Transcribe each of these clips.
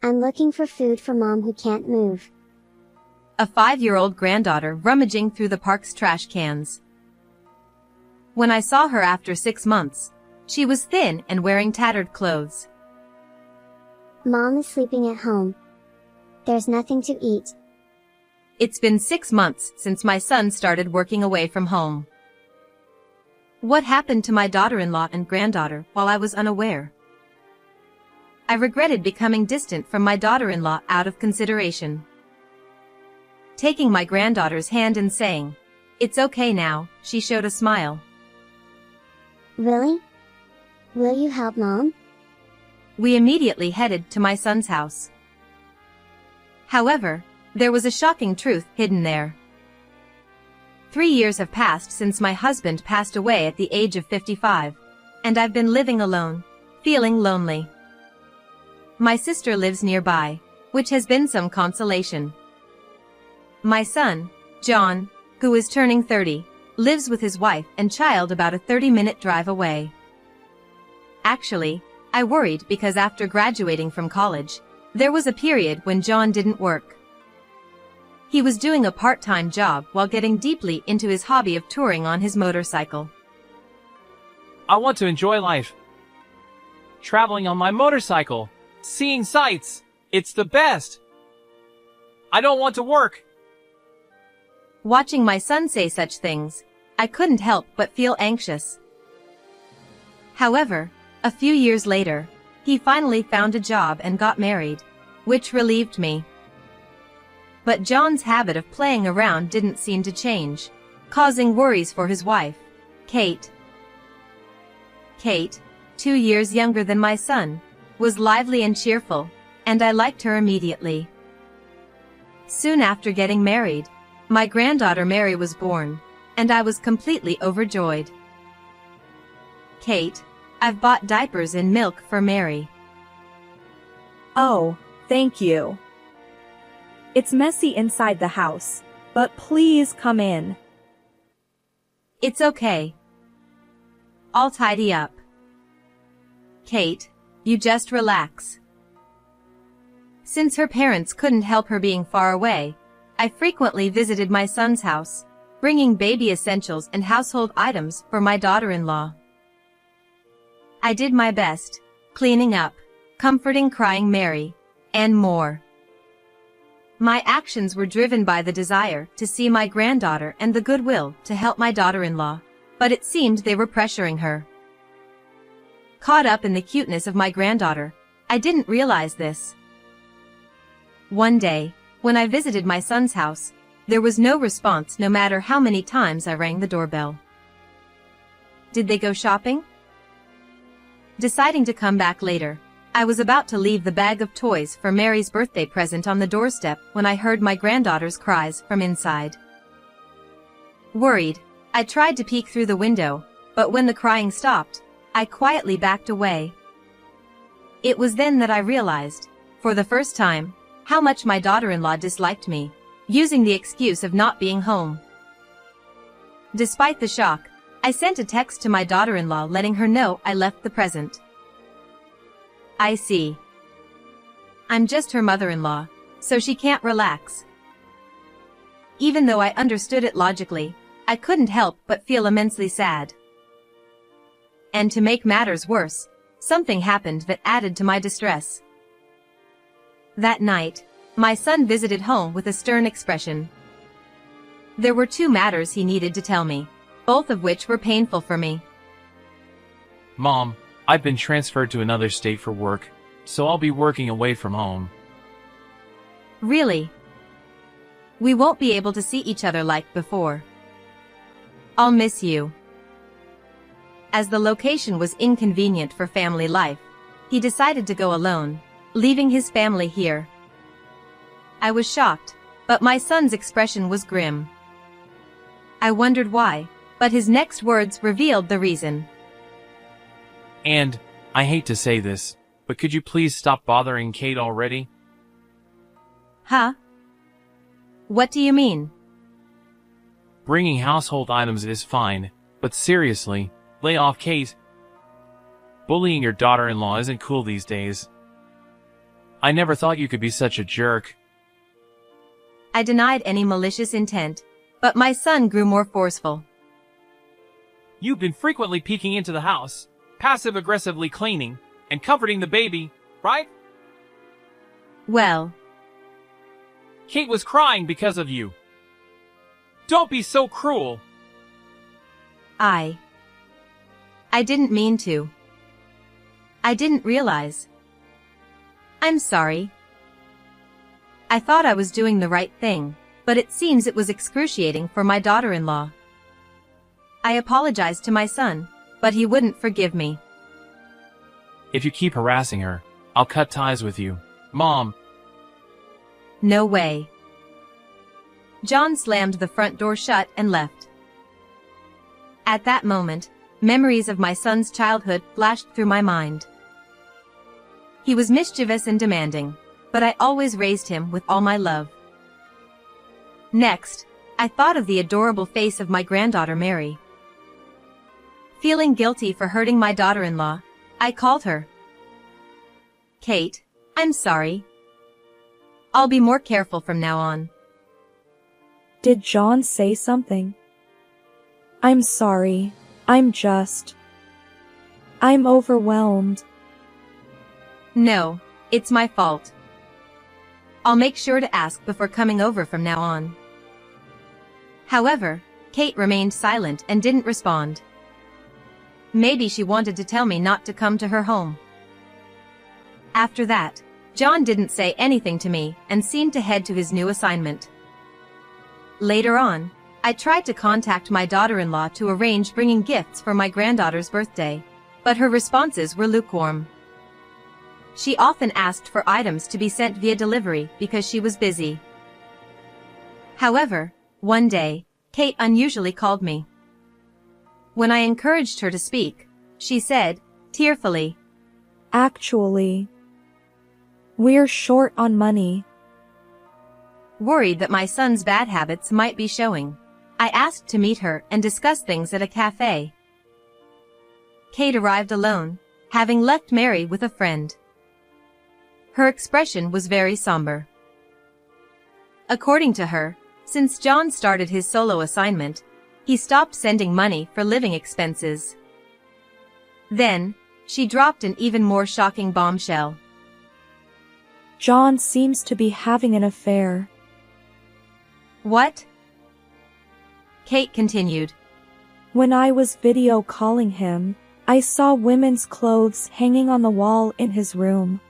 I'm looking for food for mom who can't move. A 5-year-old granddaughter rummaging through the park's trash cans. When I saw her after 6 months, she was thin and wearing tattered clothes. Mom is sleeping at home. There's nothing to eat. It's been 6 months since my son started working away from home. What happened to my daughter-in-law and granddaughter while I was unaware? I regretted becoming distant from my daughter-in-law out of consideration. Taking my granddaughter's hand and saying, "It's okay now," she showed a smile. Really? Will you help mom? We immediately headed to my son's house. However, there was a shocking truth hidden there. 3 years have passed since my husband passed away at the age of 55, and I've been living alone, feeling lonely. My sister lives nearby, which has been some consolation. My son, John, who is turning 30, lives with his wife and child about a 30-minute drive away. Actually, I worried because after graduating from college, there was a period when John didn't work. He was doing a part-time job while getting deeply into his hobby of touring on his motorcycle. I want to enjoy life. Traveling on my motorcycle, seeing sights, it's the best. I don't want to work. Watching my son say such things, I couldn't help but feel anxious. However, a few years later, he finally found a job and got married, which relieved me. But John's habit of playing around didn't seem to change, causing worries for his wife, Kate. Kate, 2 years younger than my son, was lively and cheerful, and I liked her immediately. Soon after getting married, my granddaughter Mary was born, and I was completely overjoyed. Kate, I've bought diapers and milk for Mary. Oh, thank you. It's messy inside the house, but please come in. It's okay. I'll tidy up. Kate, you just relax. Since her parents couldn't help her being far away, I frequently visited my son's house, bringing baby essentials and household items for my daughter-in-law. I did my best, cleaning up, comforting crying Mary, and more. My actions were driven by the desire to see my granddaughter and the goodwill to help my daughter-in-law, but it seemed they were pressuring her. Caught up in the cuteness of my granddaughter, I didn't realize this. One day, when I visited my son's house, there was no response no matter how many times I rang the doorbell. Did they go shopping? Deciding to come back later, I was about to leave the bag of toys for Mary's birthday present on the doorstep when I heard my granddaughter's cries from inside. Worried, I tried to peek through the window, but when the crying stopped, I quietly backed away. It was then that I realized, for the first time, how much my daughter-in-law disliked me, using the excuse of not being home. Despite the shock, I sent a text to my daughter-in-law letting her know I left the present. I see. I'm just her mother-in-law, so she can't relax. Even though I understood it logically, I couldn't help but feel immensely sad. And to make matters worse, something happened that added to my distress. That night, my son visited home with a stern expression. There were 2 matters he needed to tell me, both of which were painful for me. Mom, I've been transferred to another state for work, so I'll be working away from home. Really? We won't be able to see each other like before. I'll miss you. As the location was inconvenient for family life, he decided to go alone, leaving his family here. I was shocked, but my son's expression was grim. I wondered why, but his next words revealed the reason. And, I hate to say this, but could you please stop bothering Kate already? Huh? What do you mean? Bringing household items is fine, but seriously, lay off Kate. Bullying your daughter-in-law isn't cool these days. I never thought you could be such a jerk. I denied any malicious intent, but my son grew more forceful. You've been frequently peeking into the house, passive-aggressively cleaning, and comforting the baby, right? Well, Kate was crying because of you. Don't be so cruel. I didn't mean to. I didn't realize. I'm sorry. I thought I was doing the right thing, but it seems it was excruciating for my daughter-in-law. I apologized to my son, but he wouldn't forgive me. If you keep harassing her, I'll cut ties with you. Mom. No way. John slammed the front door shut and left. At that moment, memories of my son's childhood flashed through my mind. He was mischievous and demanding, but I always raised him with all my love. Next, I thought of the adorable face of my granddaughter Mary. Feeling guilty for hurting my daughter-in-law, I called her. Kate, I'm sorry. I'll be more careful from now on. Did John say something? I'm sorry. I'm overwhelmed. No, it's my fault. I'll make sure to ask before coming over from now on. However, Kate remained silent and didn't respond. Maybe she wanted to tell me not to come to her home. After that, John didn't say anything to me and seemed to head to his new assignment. Later on, I tried to contact my daughter-in-law to arrange bringing gifts for my granddaughter's birthday, but her responses were lukewarm. She often asked for items to be sent via delivery because she was busy. However, one day, Kate unusually called me. When I encouraged her to speak, she said, tearfully, Actually, we're short on money. Worried that my son's bad habits might be showing, I asked to meet her and discuss things at a cafe. Kate arrived alone, having left Mary with a friend. Her expression was very somber. According to her, since John started his solo assignment, he stopped sending money for living expenses. Then, she dropped an even more shocking bombshell. John seems to be having an affair. What? Kate continued. When I was video calling him, I saw women's clothes hanging on the wall in his room.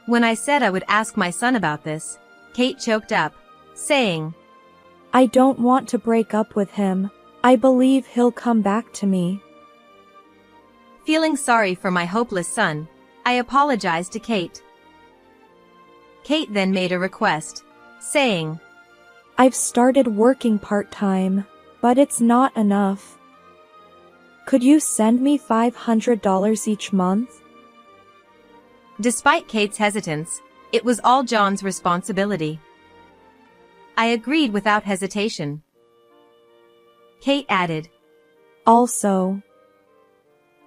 When I said I would ask my son about this, Kate choked up, saying, I don't want to break up with him. I believe he'll come back to me. Feeling sorry for my hopeless son, I apologized to Kate. Kate then made a request, saying, I've started working part-time, but it's not enough. Could you send me $500 each month? Despite Kate's hesitance, it was all John's responsibility. I agreed without hesitation. Kate added, Also,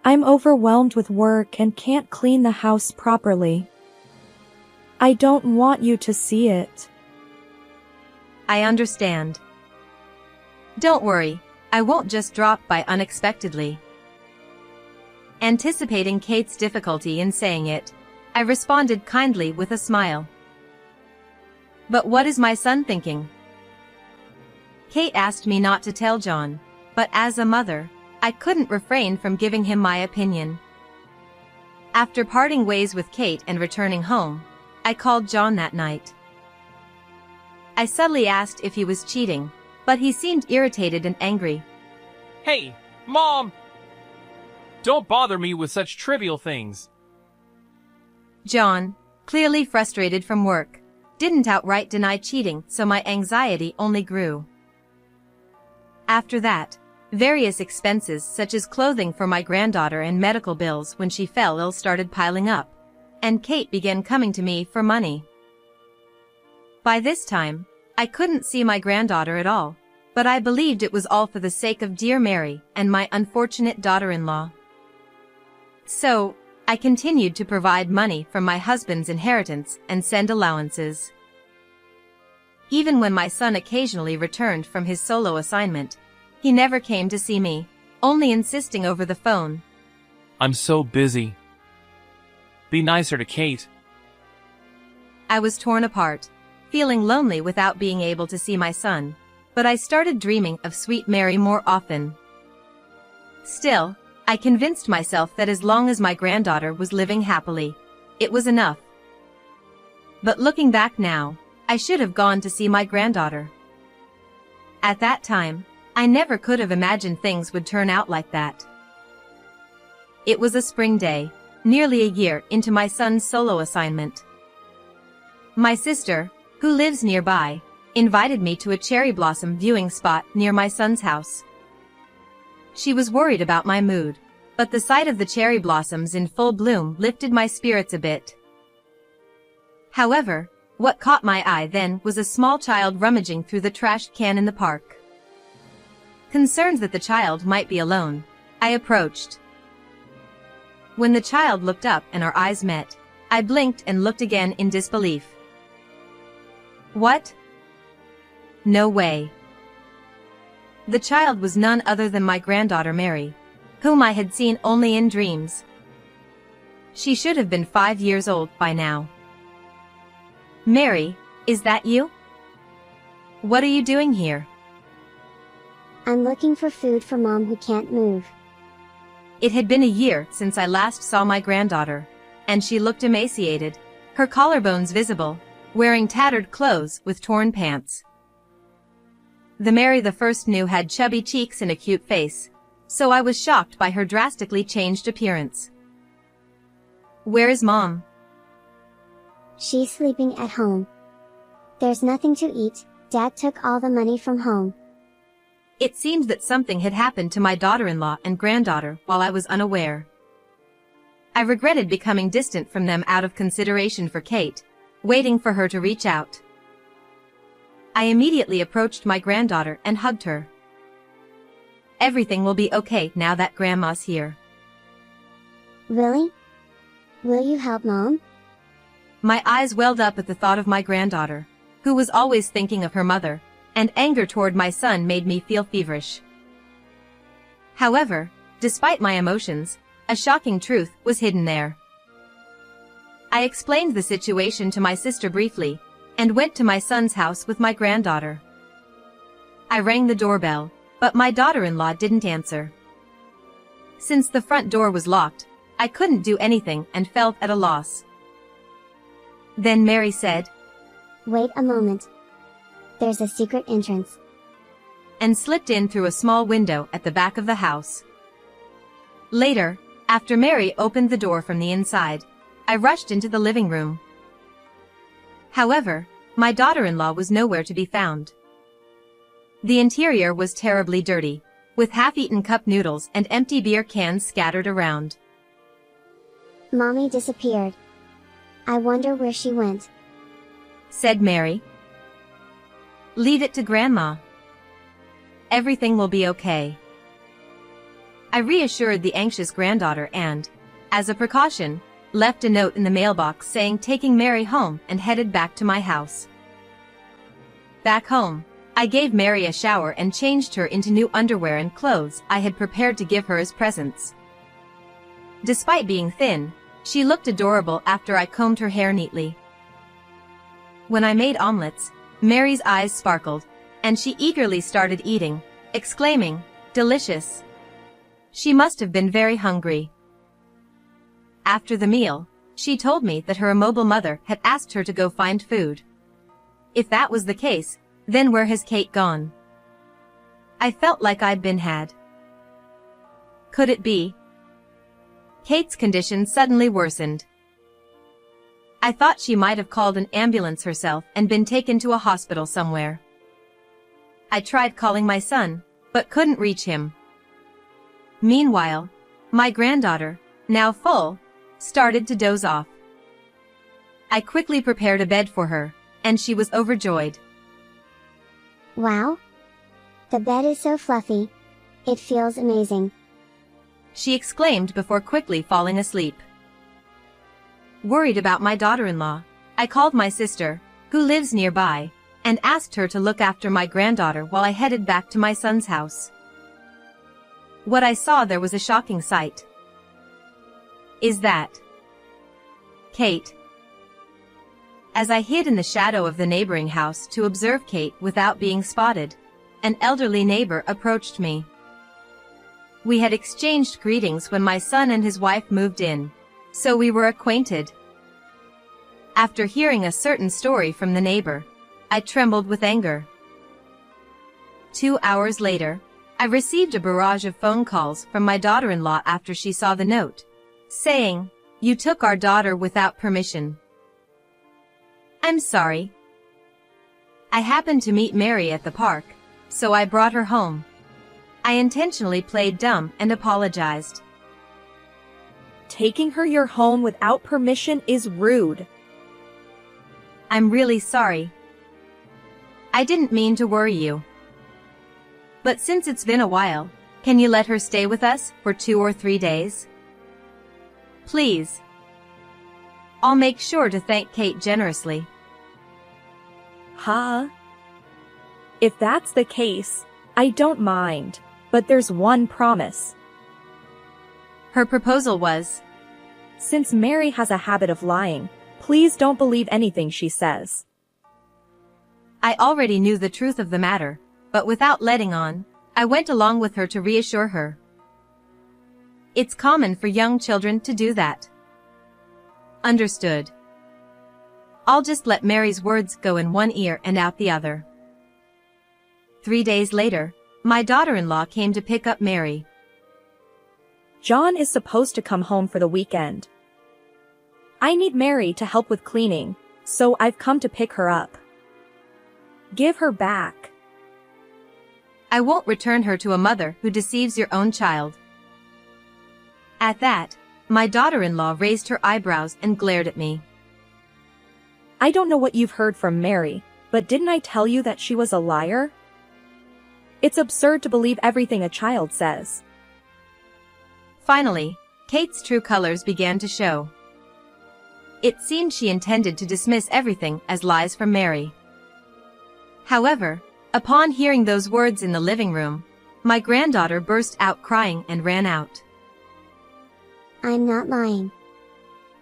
I'm overwhelmed with work and can't clean the house properly. I don't want you to see it. I understand. Don't worry, I won't just drop by unexpectedly. Anticipating Kate's difficulty in saying it, I responded kindly with a smile. But what is my son thinking? Kate asked me not to tell John, but as a mother, I couldn't refrain from giving him my opinion. After parting ways with Kate and returning home, I called John that night. I subtly asked if he was cheating, but he seemed irritated and angry. Hey, Mom! Don't bother me with such trivial things. John, clearly frustrated from work, didn't outright deny cheating, so my anxiety only grew. After that, various expenses such as clothing for my granddaughter and medical bills when she fell ill started piling up, and Kate began coming to me for money. By this time, I couldn't see my granddaughter at all, but I believed it was all for the sake of dear Mary and my unfortunate daughter-in-law. So, I continued to provide money from my husband's inheritance and send allowances. Even when my son occasionally returned from his solo assignment, he never came to see me, only insisting over the phone. I'm so busy. Be nicer to Kate. I was torn apart, feeling lonely without being able to see my son, but I started dreaming of sweet Mary more often. Still, I convinced myself that as long as my granddaughter was living happily, it was enough. But looking back now, I should have gone to see my granddaughter. At that time, I never could have imagined things would turn out like that. It was a spring day, nearly a year into my son's solo assignment. My sister, who lives nearby, invited me to a cherry blossom viewing spot near my son's house. She was worried about my mood, but the sight of the cherry blossoms in full bloom lifted my spirits a bit. However, what caught my eye then was a small child rummaging through the trash can in the park. Concerned that the child might be alone, I approached. When the child looked up and our eyes met, I blinked and looked again in disbelief. What? No way. The child was none other than my granddaughter Mary, whom I had seen only in dreams. She should have been 5 years old by now. Mary, is that you? What are you doing here? I'm looking for food for Mom who can't move. It had been a year since I last saw my granddaughter, and she looked emaciated, her collarbones visible, wearing tattered clothes with torn pants. The Mary the first knew had chubby cheeks and a cute face, so I was shocked by her drastically changed appearance. Where is Mom? She's sleeping at home. There's nothing to eat, Dad took all the money from home. It seemed that something had happened to my daughter-in-law and granddaughter while I was unaware. I regretted becoming distant from them out of consideration for Kate, waiting for her to reach out. I immediately approached my granddaughter and hugged her. Everything will be okay now that Grandma's here. Really? Will you help Mom? My eyes welled up at the thought of my granddaughter, who was always thinking of her mother, and anger toward my son made me feel feverish. However, despite my emotions, a shocking truth was hidden there. I explained the situation to my sister briefly, and went to my son's house with my granddaughter. I rang the doorbell, but my daughter-in-law didn't answer. Since the front door was locked, I couldn't do anything and felt at a loss. Then Mary said, Wait a moment. There's a secret entrance. And slipped in through a small window at the back of the house. Later, after Mary opened the door from the inside, I rushed into the living room. However, my daughter-in-law was nowhere to be found. The interior was terribly dirty, with half-eaten cup noodles and empty beer cans scattered around. Mommy disappeared. I wonder where she went, said Mary. Leave it to Grandma. Everything will be okay. I reassured the anxious granddaughter and, as a precaution, left a note in the mailbox saying taking Mary home and headed back to my house. Back home, I gave Mary a shower and changed her into new underwear and clothes I had prepared to give her as presents. Despite being thin, she looked adorable after I combed her hair neatly. When I made omelets, Mary's eyes sparkled, and she eagerly started eating, exclaiming, "Delicious!" She must have been very hungry. After the meal, she told me that her immobile mother had asked her to go find food. If that was the case, then where has Kate gone? I felt like I'd been had. Could it be? Kate's condition suddenly worsened. I thought she might have called an ambulance herself and been taken to a hospital somewhere. I tried calling my son, but couldn't reach him. Meanwhile, my granddaughter, now full, started to doze off. I quickly prepared a bed for her, and she was overjoyed. Wow! The bed is so fluffy. It feels amazing, she exclaimed before quickly falling asleep. Worried about my daughter-in-law, I called my sister, who lives nearby, and asked her to look after my granddaughter while I headed back to my son's house. What I saw there was a shocking sight. Is that Kate? As I hid in the shadow of the neighboring house to observe Kate without being spotted, an elderly neighbor approached me. We had exchanged greetings when my son and his wife moved in, so we were acquainted. After hearing a certain story from the neighbor, I trembled with anger. 2 hours later, I received a barrage of phone calls from my daughter-in-law after she saw the note, saying, "You took our daughter without permission." I'm sorry. I happened to meet Mary at the park, so I brought her home. I intentionally played dumb and apologized. Taking her your home without permission is rude. I'm really sorry. I didn't mean to worry you. But since it's been a while, can you let her stay with us for 2 or 3 days? Please. I'll make sure to thank Kate generously. Huh? If that's the case, I don't mind, but there's one promise. Her proposal was, Since Mary has a habit of lying, please don't believe anything she says. I already knew the truth of the matter, but without letting on, I went along with her to reassure her. It's common for young children to do that. Understood. I'll just let Mary's words go in one ear and out the other. 3 days later, my daughter-in-law came to pick up Mary. John is supposed to come home for the weekend. I need Mary to help with cleaning, so I've come to pick her up. Give her back. I won't return her to a mother who deceives your own child. At that, my daughter-in-law raised her eyebrows and glared at me. I don't know what you've heard from Mary, but didn't I tell you that she was a liar? It's absurd to believe everything a child says. Finally, Kate's true colors began to show. It seemed she intended to dismiss everything as lies from Mary. However, upon hearing those words in the living room, my granddaughter burst out crying and ran out. I'm not lying.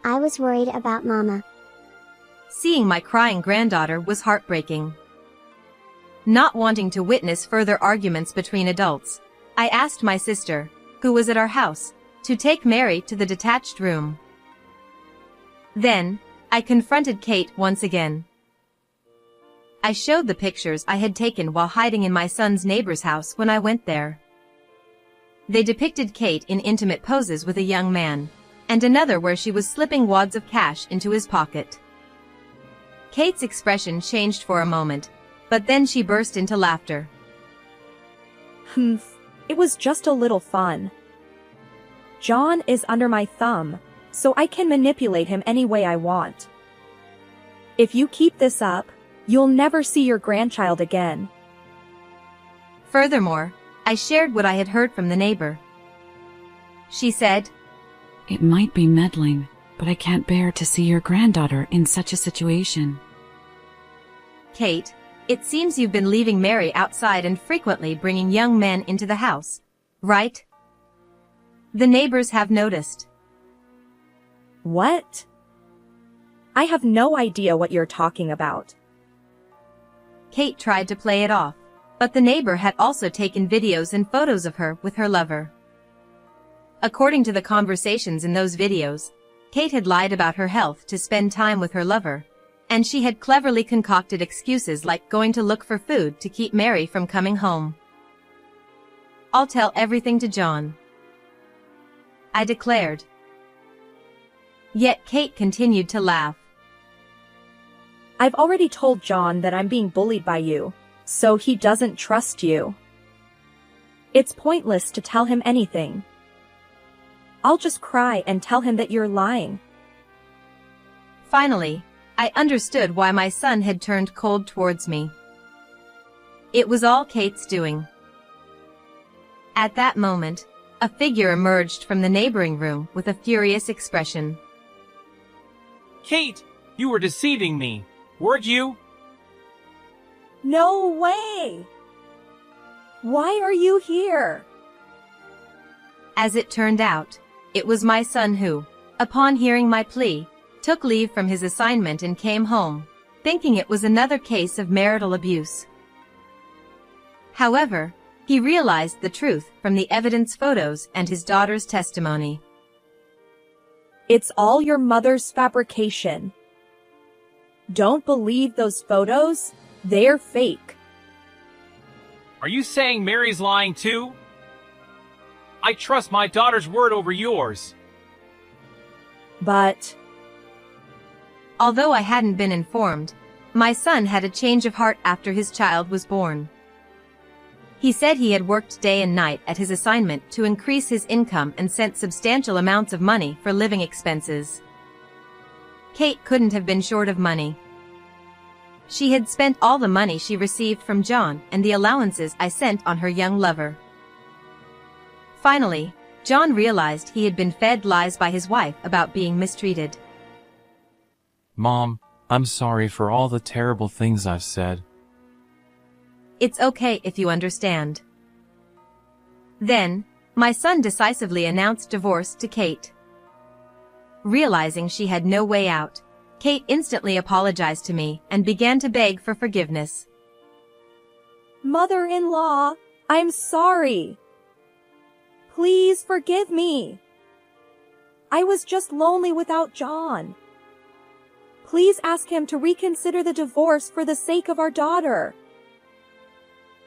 I was worried about Mama. Seeing my crying granddaughter was heartbreaking. Not wanting to witness further arguments between adults, I asked my sister, who was at our house, to take Mary to the detached room. Then, I confronted Kate once again. I showed the pictures I had taken while hiding in my son's neighbor's house when I went there. They depicted Kate in intimate poses with a young man, and another where she was slipping wads of cash into his pocket. Kate's expression changed for a moment, but then she burst into laughter. It was just a little fun. John is under my thumb, so I can manipulate him any way I want. If you keep this up, you'll never see your grandchild again. Furthermore, I shared what I had heard from the neighbor. She said, "It might be meddling, but I can't bear to see your granddaughter in such a situation." Kate, it seems you've been leaving Mary outside and frequently bringing young men into the house, right? The neighbors have noticed. What? I have no idea what you're talking about. Kate tried to play it off, but the neighbor had also taken videos and photos of her with her lover. According to the conversations in those videos, Kate had lied about her health to spend time with her lover, and she had cleverly concocted excuses like going to look for food to keep Mary from coming home. "I'll tell everything to John," I declared. Yet Kate continued to laugh. I've already told John that I'm being bullied by you, so he doesn't trust you. It's pointless to tell him anything. I'll just cry and tell him that you're lying. Finally, I understood why my son had turned cold towards me. It was all Kate's doing. At that moment, a figure emerged from the neighboring room with a furious expression. Kate, you were deceiving me, weren't you? No way! Why are you here? As it turned out, it was my son who, upon hearing my plea, took leave from his assignment and came home, thinking it was another case of marital abuse. However, he realized the truth from the evidence photos and his daughter's testimony. It's all your mother's fabrication. Don't believe those photos, they're fake. Are you saying Mary's lying too? I trust my daughter's word over yours. But Although I hadn't been informed, my son had a change of heart after his child was born. He said he had worked day and night at his assignment to increase his income and sent substantial amounts of money for living expenses. Kate couldn't have been short of money. She had spent all the money she received from John and the allowances I sent on her young lover. Finally, John realized he had been fed lies by his wife about being mistreated. Mom, I'm sorry for all the terrible things I've said. It's okay if you understand. Then, my son decisively announced divorce to Kate. Realizing she had no way out, Kate instantly apologized to me and began to beg for forgiveness. Mother-in-law, I'm sorry. Please forgive me. I was just lonely without John. Please ask him to reconsider the divorce for the sake of our daughter.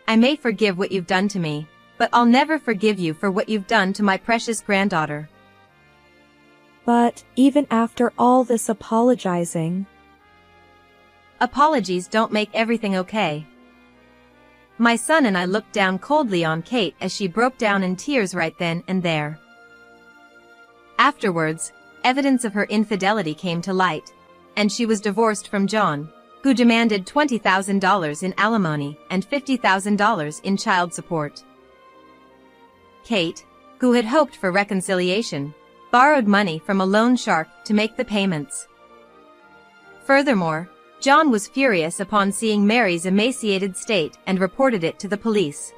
I may forgive what you've done to me, but I'll never forgive you for what you've done to my precious granddaughter. But even after all this apologizing, Apologies don't make everything okay. My son and I looked down coldly on Kate as she broke down in tears right then and there. Afterwards, evidence of her infidelity came to light, and she was divorced from John, who demanded $20,000 in alimony and $50,000 in child support. Kate, who had hoped for reconciliation, borrowed money from a loan shark to make the payments. Furthermore, John was furious upon seeing Mary's emaciated state and reported it to the police.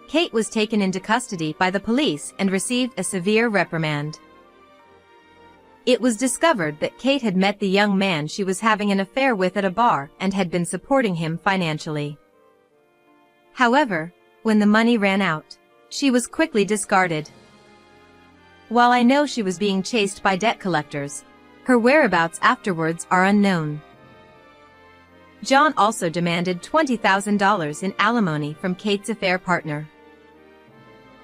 Kate was taken into custody by the police and received a severe reprimand. It was discovered that Kate had met the young man she was having an affair with at a bar and had been supporting him financially. However, when the money ran out, she was quickly discarded. While I know she was being chased by debt collectors, her whereabouts afterwards are unknown. John also demanded $20,000 in alimony from Kate's affair partner.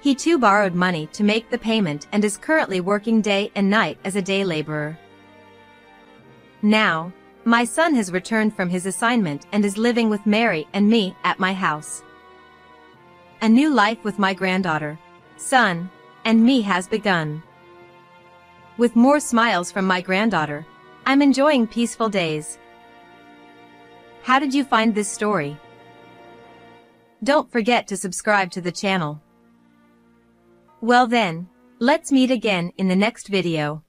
He too borrowed money to make the payment and is currently working day and night as a day laborer. Now, my son has returned from his assignment and is living with Mary and me at my house. A new life with my granddaughter, son, and me has begun. With more smiles from my granddaughter, I'm enjoying peaceful days. How did you find this story? Don't forget to subscribe to the channel. Well then, let's meet again in the next video.